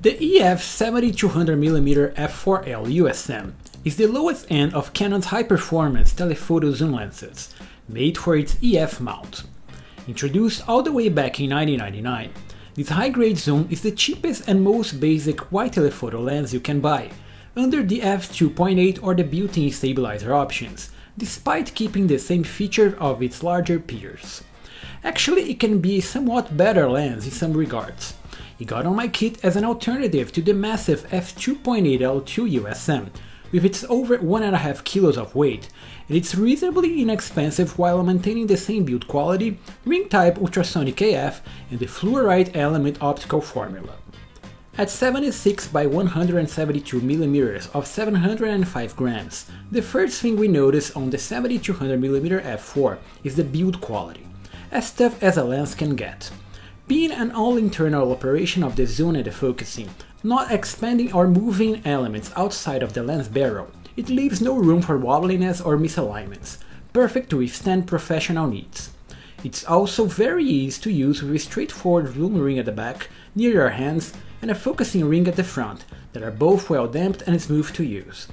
The EF 7200mm f4L USM is the lowest end of Canon's high-performance telephoto zoom lenses, made for its EF mount. Introduced all the way back in 1999, this high-grade zoom is the cheapest and most basic wide telephoto lens you can buy, under the f2.8 or the built-in stabilizer options, despite keeping the same feature of its larger peers. Actually, it can be a somewhat better lens in some regards. It got on my kit as an alternative to the massive f2.8L2 USM, with its over 1.5 kilos of weight, and it's reasonably inexpensive while maintaining the same build quality, ring type ultrasonic AF, and the fluorite element optical formula. At 76 by 172mm of 705 grams, the first thing we notice on the 7200mm f4 is the build quality, as tough as a lens can get. Being an all-internal operation of the zoom and the focusing, not expanding or moving elements outside of the lens barrel, it leaves no room for wobbliness or misalignments, perfect to withstand professional needs. It's also very easy to use with a straightforward zoom ring at the back, near your hands, and a focusing ring at the front, that are both well damped and smooth to use.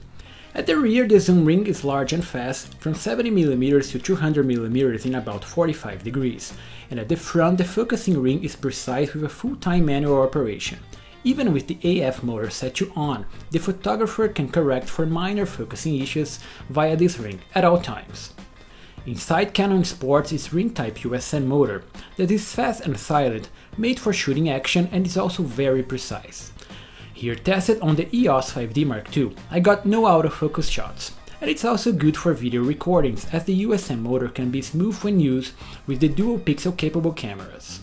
At the rear, the zoom ring is large and fast, from 70mm to 200mm in about 45 degrees, and at the front the focusing ring is precise with a full-time manual operation. Even with the AF motor set to on, the photographer can correct for minor focusing issues via this ring at all times. Inside, Canon sports its ring-type USM motor that is fast and silent, made for shooting action, and is also very precise. Here tested on the EOS 5D Mark II, I got no autofocus shots, and it's also good for video recordings as the USM motor can be smooth when used with the dual pixel capable cameras.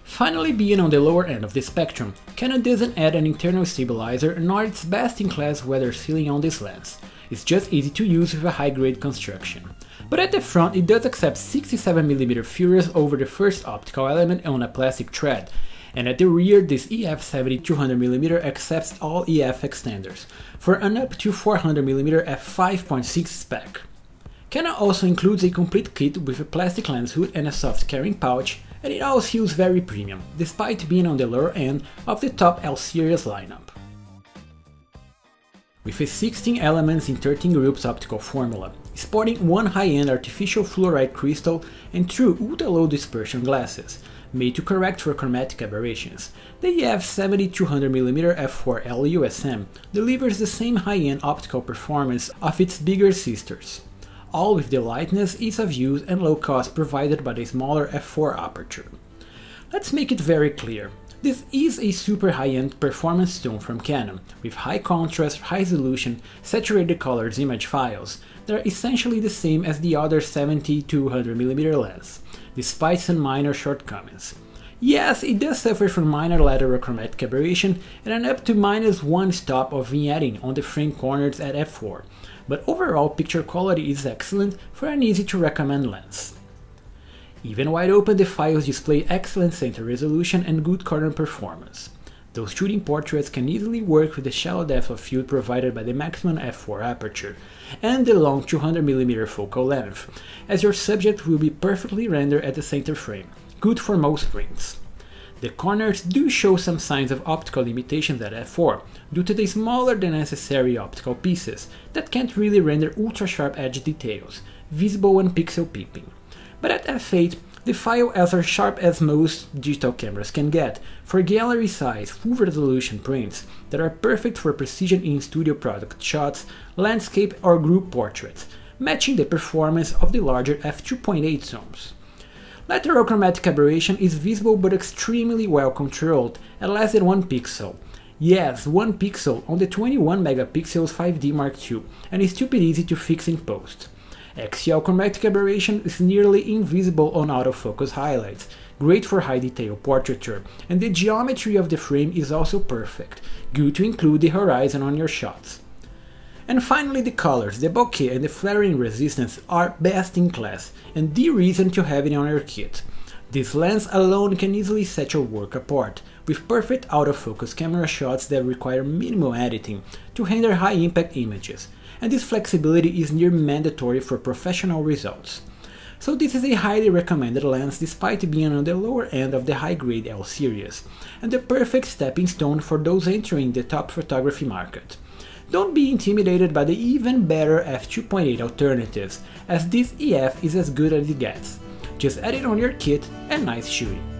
Finally, being on the lower end of the spectrum, Canon doesn't add an internal stabilizer nor its best-in-class weather sealing on this lens. It's just easy to use with a high-grade construction. But at the front it does accept 67mm furious over the first optical element on a plastic thread, and at the rear this EF 7200mm accepts all EF extenders, for an up to 400mm f5.6 spec. Canon also includes a complete kit with a plastic lens hood and a soft carrying pouch, and it all feels very premium, despite being on the lower end of the top L series lineup. With a 16 elements in 13 groups optical formula, sporting one high-end artificial fluorite crystal and true ultra-low dispersion glasses, made to correct for chromatic aberrations, the EF 7200mm f4L USM delivers the same high-end optical performance of its bigger sisters, all with the lightness, ease of use and low cost provided by the smaller f4 aperture. Let's make it very clear. This is a super high-end performance zoom from Canon, with high contrast, high resolution, saturated colors image files that are essentially the same as the other 7200mm lens, despite some minor shortcomings. Yes, it does suffer from minor lateral chromatic aberration and an up to -1 stop of vignetting on the frame corners at f4, but overall picture quality is excellent for an easy to recommend lens. Even wide open, the files display excellent center resolution and good corner performance. Those shooting portraits can easily work with the shallow depth of field provided by the maximum f4 aperture and the long 200mm focal length, as your subject will be perfectly rendered at the center frame, good for most frames. The corners do show some signs of optical limitations at f4 due to the smaller than necessary optical pieces that can't really render ultra-sharp edge details, visible when pixel peeping. But at f8, the file is as sharp as most digital cameras can get for gallery-size, full-resolution prints that are perfect for precision in-studio product shots, landscape or group portraits, matching the performance of the larger f2.8 zooms. Lateral chromatic aberration is visible but extremely well controlled at less than 1 pixel. Yes, 1 pixel on the 21MP 5D Mark II, and is stupid easy to fix in post. Axial chromatic aberration is nearly invisible on autofocus highlights, great for high detail portraiture, and the geometry of the frame is also perfect, good to include the horizon on your shots. And finally, the colors, the bokeh and the flaring resistance are best in class, and the reason to have it on your kit. This lens alone can easily set your work apart, with perfect autofocus camera shots that require minimal editing to render high impact images, and this flexibility is near mandatory for professional results. so this is a highly recommended lens despite being on the lower end of the high-grade L series, and the perfect stepping stone for those entering the top photography market. Don't be intimidated by the even better f2.8 alternatives, as this EF is as good as it gets. Just add it on your kit and nice shooting.